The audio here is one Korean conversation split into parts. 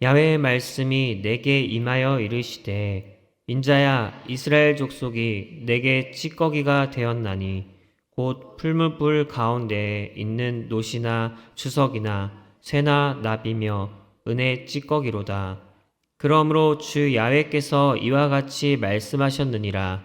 야훼의 말씀이 내게 임하여 이르시되 인자야 이스라엘 족속이 내게 찌꺼기가 되었나니 곧 풀무불 가운데에 있는 노시나 주석이나 쇠나 납이며 은의 찌꺼기로다. 그러므로 주 야훼께서 이와 같이 말씀하셨느니라.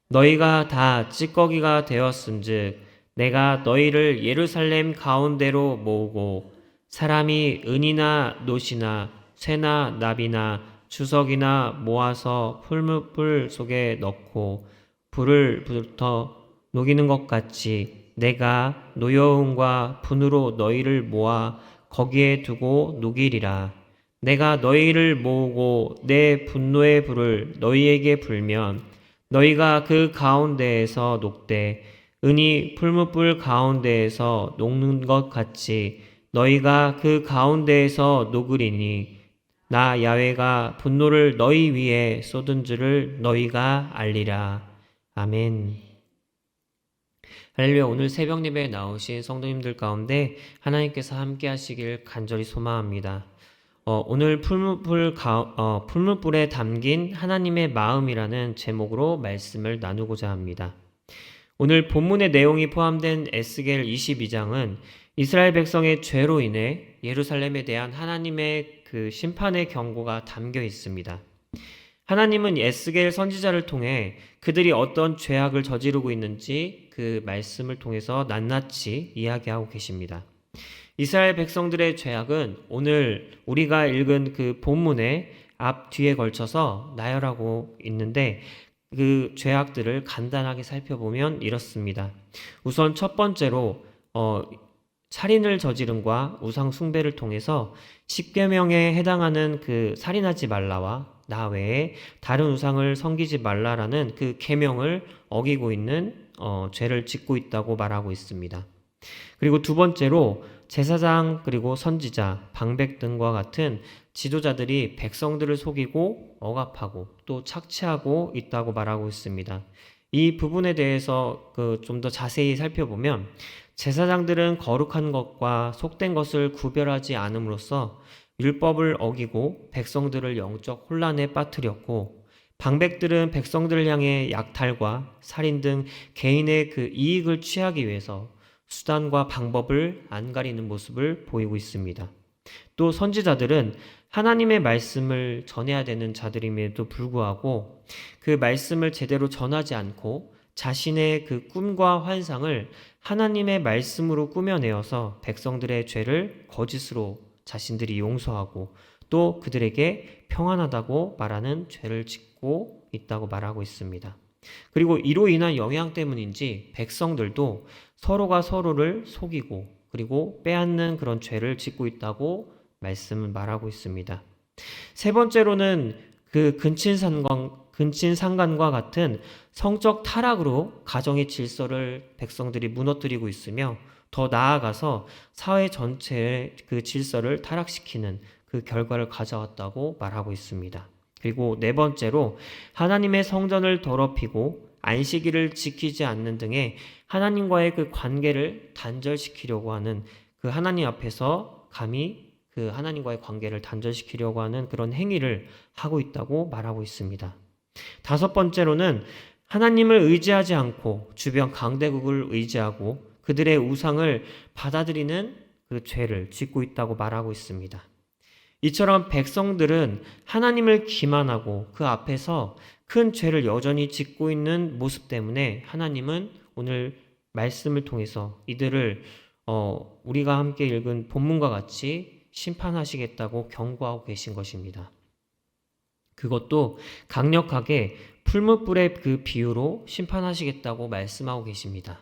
너희가 다 찌꺼기가 되었은즉 내가 너희를 예루살렘 가운데로 모으고 사람이 은이나 노시나 쇠나 납이나 주석이나 모아서 풀무불 속에 넣고 불을 붙어 녹이는 것 같이 내가 노여움과 분으로 너희를 모아 거기에 두고 녹이리라. 내가 너희를 모으고 내 분노의 불을 너희에게 불면 너희가 그 가운데에서 녹되 은이 풀무불 가운데에서 녹는 것 같이 너희가 그 가운데에서 녹으리니 나 야훼가 분노를 너희 위에 쏟은 줄을 너희가 알리라. 아멘. 할렐루야. 오늘 새벽 예배에 나오신 성도님들 가운데 하나님께서 함께 하시길 간절히 소망합니다. 오늘 풀무불에 담긴 하나님의 마음이라는 제목으로 말씀을 나누고자 합니다. 오늘 본문의 내용이 포함된 에스겔 22장은 이스라엘 백성의 죄로 인해 예루살렘에 대한 하나님의 그 심판의 경고가 담겨 있습니다. 하나님은 에스겔 선지자를 통해 그들이 어떤 죄악을 저지르고 있는지 그 말씀을 통해서 낱낱이 이야기하고 계십니다. 이스라엘 백성들의 죄악은 오늘 우리가 읽은 그 본문의 앞 뒤에 걸쳐서 나열하고 있는데 그 죄악들을 간단하게 살펴보면 이렇습니다. 우선 첫 번째로 살인을 저지름과 우상 숭배를 통해서 십계명에 해당하는 그 살인하지 말라와 나 외에 다른 우상을 섬기지 말라라는 그 계명을 어기고 있는 죄를 짓고 있다고 말하고 있습니다. 그리고 두 번째로 제사장 그리고 선지자, 방백 등과 같은 지도자들이 백성들을 속이고 억압하고 또 착취하고 있다고 말하고 있습니다. 이 부분에 대해서 좀 더 자세히 살펴보면 제사장들은 거룩한 것과 속된 것을 구별하지 않음으로써 율법을 어기고 백성들을 영적 혼란에 빠뜨렸고 방백들은 백성들을 향해 약탈과 살인 등 개인의 그 이익을 취하기 위해서 수단과 방법을 안 가리는 모습을 보이고 있습니다. 또 선지자들은 하나님의 말씀을 전해야 되는 자들임에도 불구하고 그 말씀을 제대로 전하지 않고 자신의 그 꿈과 환상을 하나님의 말씀으로 꾸며내어서 백성들의 죄를 거짓으로 자신들이 용서하고 또 그들에게 평안하다고 말하는 죄를 짓고 있다고 말하고 있습니다. 그리고 이로 인한 영향 때문인지 백성들도 서로가 서로를 속이고 그리고 빼앗는 그런 죄를 짓고 있다고 말씀은 말하고 있습니다. 세 번째로는 그 근친상간과 같은 성적 타락으로 가정의 질서를 백성들이 무너뜨리고 있으며 더 나아가서 사회 전체의 그 질서를 타락시키는 그 결과를 가져왔다고 말하고 있습니다. 그리고 네 번째로 하나님의 성전을 더럽히고 안식일을 지키지 않는 등의 하나님과의 그 관계를 단절시키려고 하는 그 하나님 앞에서 감히 그 하나님과의 관계를 단절시키려고 하는 그런 행위를 하고 있다고 말하고 있습니다. 다섯 번째로는 하나님을 의지하지 않고 주변 강대국을 의지하고 그들의 우상을 받아들이는 그 죄를 짓고 있다고 말하고 있습니다. 이처럼 백성들은 하나님을 기만하고 그 앞에서 큰 죄를 여전히 짓고 있는 모습 때문에 하나님은 오늘 말씀을 통해서 이들을 우리가 함께 읽은 본문과 같이 심판하시겠다고 경고하고 계신 것입니다. 그것도 강력하게 풀무불의 그 비유로 심판하시겠다고 말씀하고 계십니다.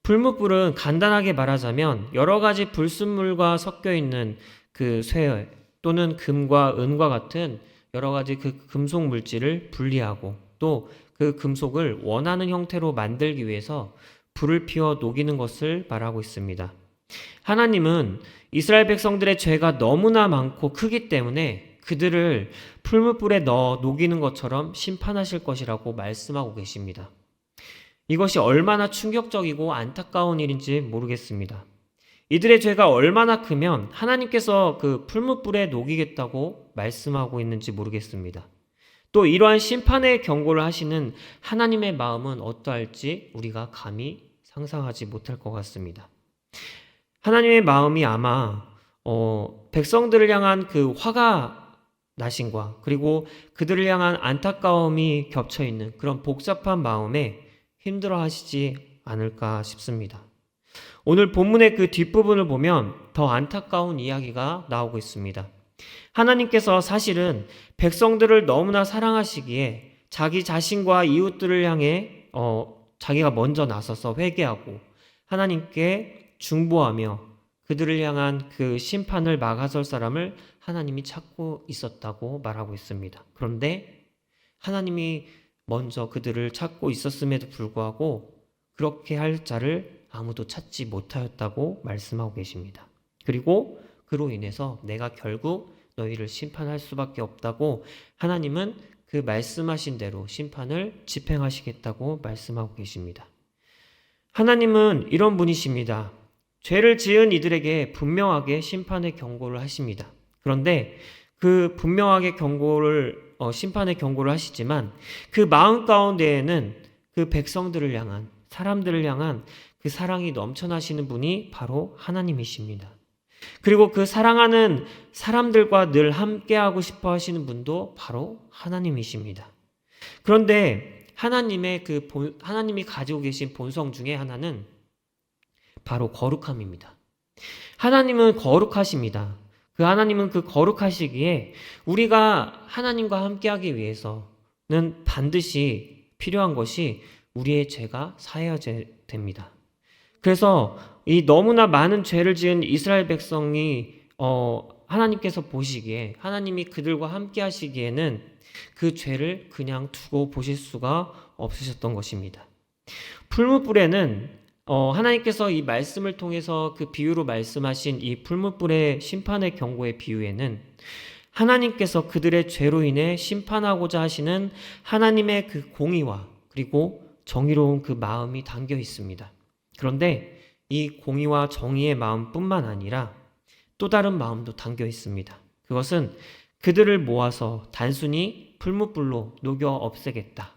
풀무불은 간단하게 말하자면 여러 가지 불순물과 섞여 있는 그 쇠 또는 금과 은과 같은 여러 가지 그 금속 물질을 분리하고 또 그 금속을 원하는 형태로 만들기 위해서 불을 피워 녹이는 것을 말하고 있습니다. 하나님은 이스라엘 백성들의 죄가 너무나 많고 크기 때문에 그들을 풀무불에 넣어 녹이는 것처럼 심판하실 것이라고 말씀하고 계십니다. 이것이 얼마나 충격적이고 안타까운 일인지 모르겠습니다. 이들의 죄가 얼마나 크면 하나님께서 그 풀무불에 녹이겠다고 말씀하고 있는지 모르겠습니다. 또 이러한 심판의 경고를 하시는 하나님의 마음은 어떠할지 우리가 감히 상상하지 못할 것 같습니다. 하나님의 마음이 아마 백성들을 향한 그 화가 나심과 그리고 그들을 향한 안타까움이 겹쳐 있는 그런 복잡한 마음에 힘들어 하시지 않을까 싶습니다. 오늘 본문의 그 뒷부분을 보면 더 안타까운 이야기가 나오고 있습니다. 하나님께서 사실은 백성들을 너무나 사랑하시기에 자기 자신과 이웃들을 향해 자기가 먼저 나서서 회개하고 하나님께 중보하며 그들을 향한 그 심판을 막아설 사람을 하나님이 찾고 있었다고 말하고 있습니다. 그런데 하나님이 먼저 그들을 찾고 있었음에도 불구하고 그렇게 할 자를 아무도 찾지 못하였다고 말씀하고 계십니다. 그리고 그로 인해서 내가 결국 너희를 심판할 수밖에 없다고 하나님은 그 말씀하신 대로 심판을 집행하시겠다고 말씀하고 계십니다. 하나님은 이런 분이십니다. 죄를 지은 이들에게 분명하게 심판의 경고를 하십니다. 그런데 그 분명하게 심판의 경고를 하시지만 그 마음 가운데에는 그 백성들을 향한, 사람들을 향한 그 사랑이 넘쳐나시는 분이 바로 하나님이십니다. 그리고 그 사랑하는 사람들과 늘 함께하고 싶어 하시는 분도 바로 하나님이십니다. 그런데 하나님이 가지고 계신 본성 중에 하나는 바로 거룩함입니다. 하나님은 거룩하십니다. 하나님은 그 거룩하시기에 우리가 하나님과 함께하기 위해서는 반드시 필요한 것이 우리의 죄가 사해져야 됩니다. 그래서 이 너무나 많은 죄를 지은 이스라엘 백성이 하나님께서 보시기에 하나님이 그들과 함께 하시기에는 그 죄를 그냥 두고 보실 수가 없으셨던 것입니다. 풀무불에는 하나님께서 이 말씀을 통해서 그 비유로 말씀하신 이 풀무불의 심판의 경고의 비유에는 하나님께서 그들의 죄로 인해 심판하고자 하시는 하나님의 그 공의와 그리고 정의로운 그 마음이 담겨 있습니다. 그런데 이 공의와 정의의 마음뿐만 아니라 또 다른 마음도 담겨 있습니다. 그것은 그들을 모아서 단순히 풀무불로 녹여 없애겠다,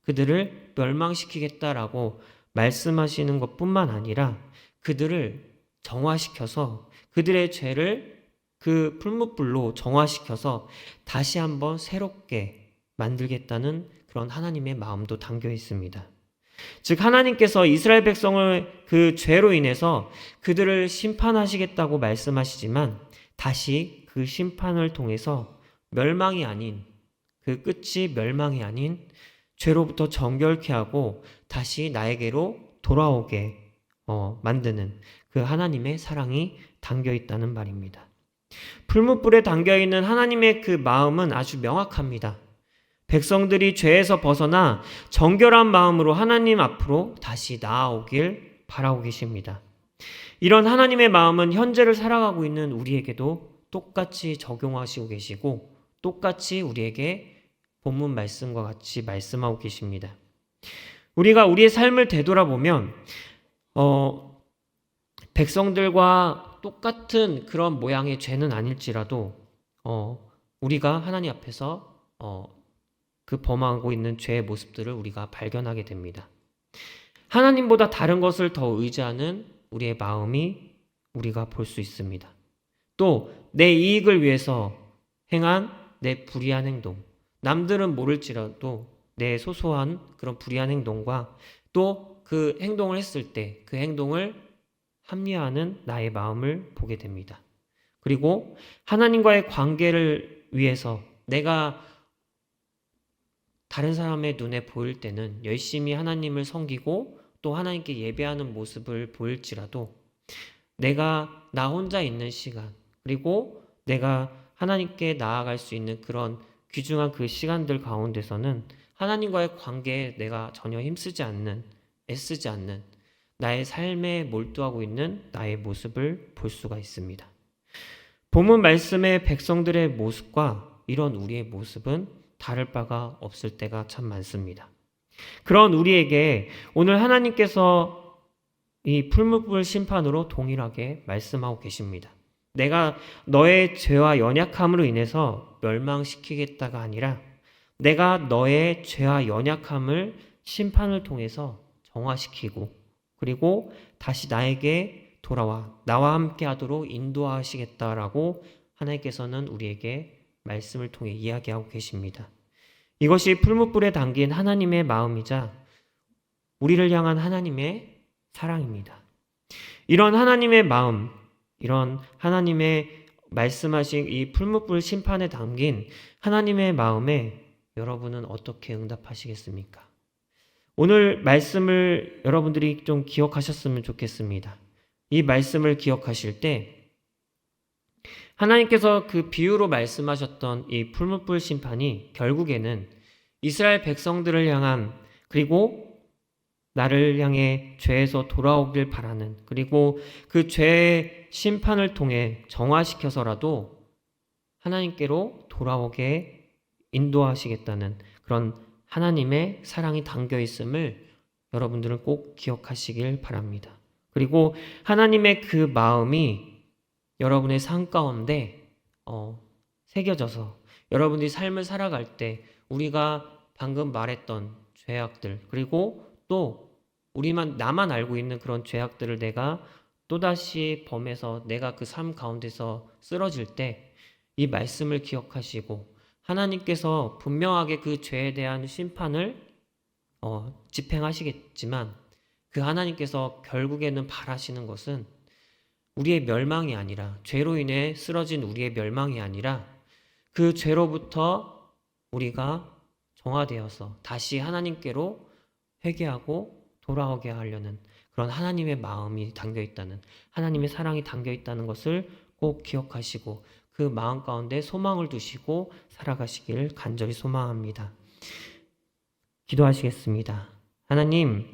그들을 멸망시키겠다라고 말씀하시는 것뿐만 아니라 그들을 정화시켜서 그들의 죄를 그 풀무불로 정화시켜서 다시 한번 새롭게 만들겠다는 그런 하나님의 마음도 담겨 있습니다. 즉 하나님께서 이스라엘 백성을 그 죄로 인해서 그들을 심판하시겠다고 말씀하시지만 다시 그 심판을 통해서 멸망이 아닌, 그 끝이 멸망이 아닌 죄로부터 정결케 하고 다시 나에게로 돌아오게 만드는 그 하나님의 사랑이 담겨 있다는 말입니다. 풀무불에 담겨 있는 하나님의 그 마음은 아주 명확합니다. 백성들이 죄에서 벗어나 정결한 마음으로 하나님 앞으로 다시 나아오길 바라고 계십니다. 이런 하나님의 마음은 현재를 살아가고 있는 우리에게도 똑같이 적용하시고 계시고 똑같이 우리에게 본문 말씀과 같이 말씀하고 계십니다. 우리가 우리의 삶을 되돌아보면 백성들과 똑같은 그런 모양의 죄는 아닐지라도 우리가 하나님 앞에서 그 범하고 있는 죄의 모습들을 우리가 발견하게 됩니다. 하나님보다 다른 것을 더 의지하는 우리의 마음이 우리가 볼 수 있습니다. 또 내 이익을 위해서 행한 내 불의한 행동, 남들은 모를지라도 내 소소한 그런 불의한 행동과 또 그 행동을 했을 때 그 행동을 합리화하는 나의 마음을 보게 됩니다. 그리고 하나님과의 관계를 위해서 내가 다른 사람의 눈에 보일 때는 열심히 하나님을 섬기고 또 하나님께 예배하는 모습을 보일지라도 내가 나 혼자 있는 시간 그리고 내가 하나님께 나아갈 수 있는 그런 귀중한 그 시간들 가운데서는 하나님과의 관계에 내가 전혀 힘쓰지 않는, 애쓰지 않는 나의 삶에 몰두하고 있는 나의 모습을 볼 수가 있습니다. 본문 말씀의 백성들의 모습과 이런 우리의 모습은 다를 바가 없을 때가 참 많습니다. 그런 우리에게 오늘 하나님께서 이 풀무불 심판으로 동일하게 말씀하고 계십니다. 내가 너의 죄와 연약함으로 인해서 멸망시키겠다가 아니라 내가 너의 죄와 연약함을 심판을 통해서 정화시키고 그리고 다시 나에게 돌아와 나와 함께 하도록 인도하시겠다라고 하나님께서는 우리에게 말씀을 통해 이야기하고 계십니다. 이것이 풀무불에 담긴 하나님의 마음이자 우리를 향한 하나님의 사랑입니다. 이런 하나님의 마음, 이런 하나님의 말씀하신 이 풀무불 심판에 담긴 하나님의 마음에 여러분은 어떻게 응답하시겠습니까? 오늘 말씀을 여러분들이 좀 기억하셨으면 좋겠습니다. 이 말씀을 기억하실 때 하나님께서 그 비유로 말씀하셨던 이 풀무불 심판이 결국에는 이스라엘 백성들을 향한 그리고 나를 향해 죄에서 돌아오길 바라는 그리고 그 죄의 심판을 통해 정화시켜서라도 하나님께로 돌아오게 인도하시겠다는 그런 하나님의 사랑이 담겨 있음을 여러분들은 꼭 기억하시길 바랍니다. 그리고 하나님의 그 마음이 여러분의 삶 가운데 새겨져서 여러분들이 삶을 살아갈 때 우리가 방금 말했던 죄악들 그리고 또 나만 알고 있는 그런 죄악들을 내가 또다시 범해서 내가 그 삶 가운데서 쓰러질 때 이 말씀을 기억하시고 하나님께서 분명하게 그 죄에 대한 심판을 집행하시겠지만 그 하나님께서 결국에는 바라시는 것은 우리의 멸망이 아니라 죄로 인해 쓰러진 우리의 멸망이 아니라 그 죄로부터 우리가 정화되어서 다시 하나님께로 회개하고 돌아오게 하려는 그런 하나님의 마음이 담겨 있다는 하나님의 사랑이 담겨 있다는 것을 꼭 기억하시고 그 마음 가운데 소망을 두시고 살아가시길 간절히 소망합니다. 기도하시겠습니다. 하나님,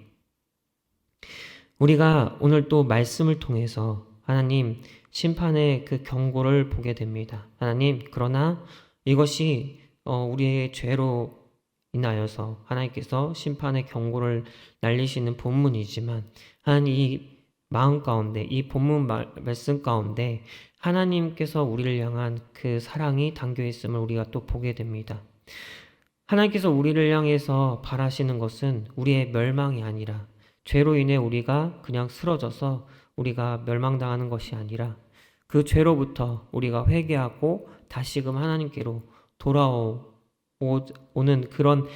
우리가 오늘 또 말씀을 통해서 하나님 심판의 그 경고를 보게 됩니다. 하나님, 그러나 이것이 우리의 죄로 인하여서 하나님께서 심판의 경고를 날리시는 본문이지만 하나님 이 마음 가운데 이 본문 말씀 가운데 하나님께서 우리를 향한 그 사랑이 담겨 있음을 우리가 또 보게 됩니다. 하나님께서 우리를 향해서 바라시는 것은 우리의 멸망이 아니라 죄로 인해 우리가 그냥 쓰러져서 우리가 멸망당하는 것이 아니라 그 죄로부터 우리가 회개하고 다시금 하나님께로 돌아오는 그런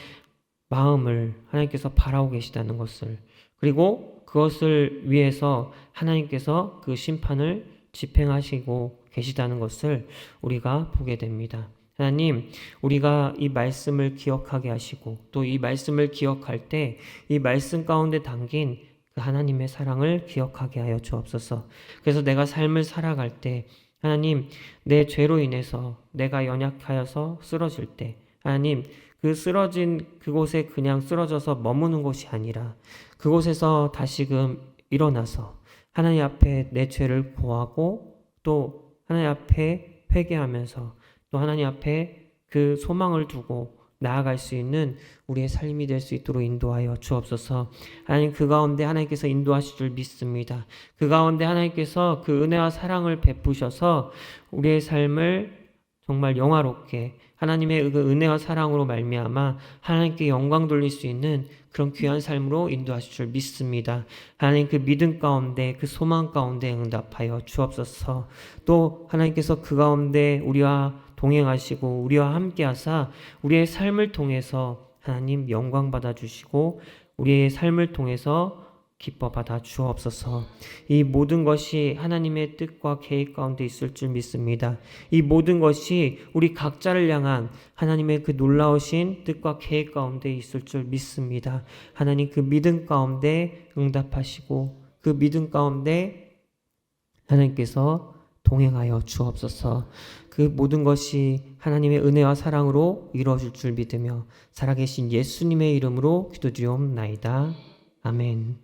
마음을 하나님께서 바라고 계시다는 것을 그리고 그것을 위해서 하나님께서 그 심판을 집행하시고 계시다는 것을 우리가 보게 됩니다. 하나님, 우리가 이 말씀을 기억하게 하시고 또 이 말씀을 기억할 때 이 말씀 가운데 담긴 그 하나님의 사랑을 기억하게 하여 주옵소서. 그래서 내가 삶을 살아갈 때 하나님, 내 죄로 인해서 내가 연약하여서 쓰러질 때 하나님, 그 쓰러진 그곳에 그냥 쓰러져서 머무는 것이 아니라 그곳에서 다시금 일어나서 하나님 앞에 내 죄를 고하고 또 하나님 앞에 회개하면서 또 하나님 앞에 그 소망을 두고 나아갈 수 있는 우리의 삶이 될 수 있도록 인도하여 주옵소서. 하나님, 그 가운데 하나님께서 인도하실 줄 믿습니다. 그 가운데 하나님께서 그 은혜와 사랑을 베푸셔서 우리의 삶을 정말 영화롭게 하나님의 그 은혜와 사랑으로 말미암아 하나님께 영광 돌릴 수 있는 그런 귀한 삶으로 인도하실 줄 믿습니다. 하나님, 그 믿음 가운데 그 소망 가운데 응답하여 주옵소서. 또 하나님께서 그 가운데 우리와 동행하시고 우리와 함께 하사 우리의 삶을 통해서 하나님 영광 받아 주시고 우리의 삶을 통해서 기뻐 받아 주옵소서. 이 모든 것이 하나님의 뜻과 계획 가운데 있을 줄 믿습니다. 이 모든 것이 우리 각자를 향한 하나님의 그 놀라우신 뜻과 계획 가운데 있을 줄 믿습니다. 하나님, 그 믿음 가운데 응답하시고 그 믿음 가운데 하나님께서 동행하여 주옵소서. 그 모든 것이 하나님의 은혜와 사랑으로 이루어질 줄 믿으며 살아계신 예수님의 이름으로 기도드리옵나이다. 아멘.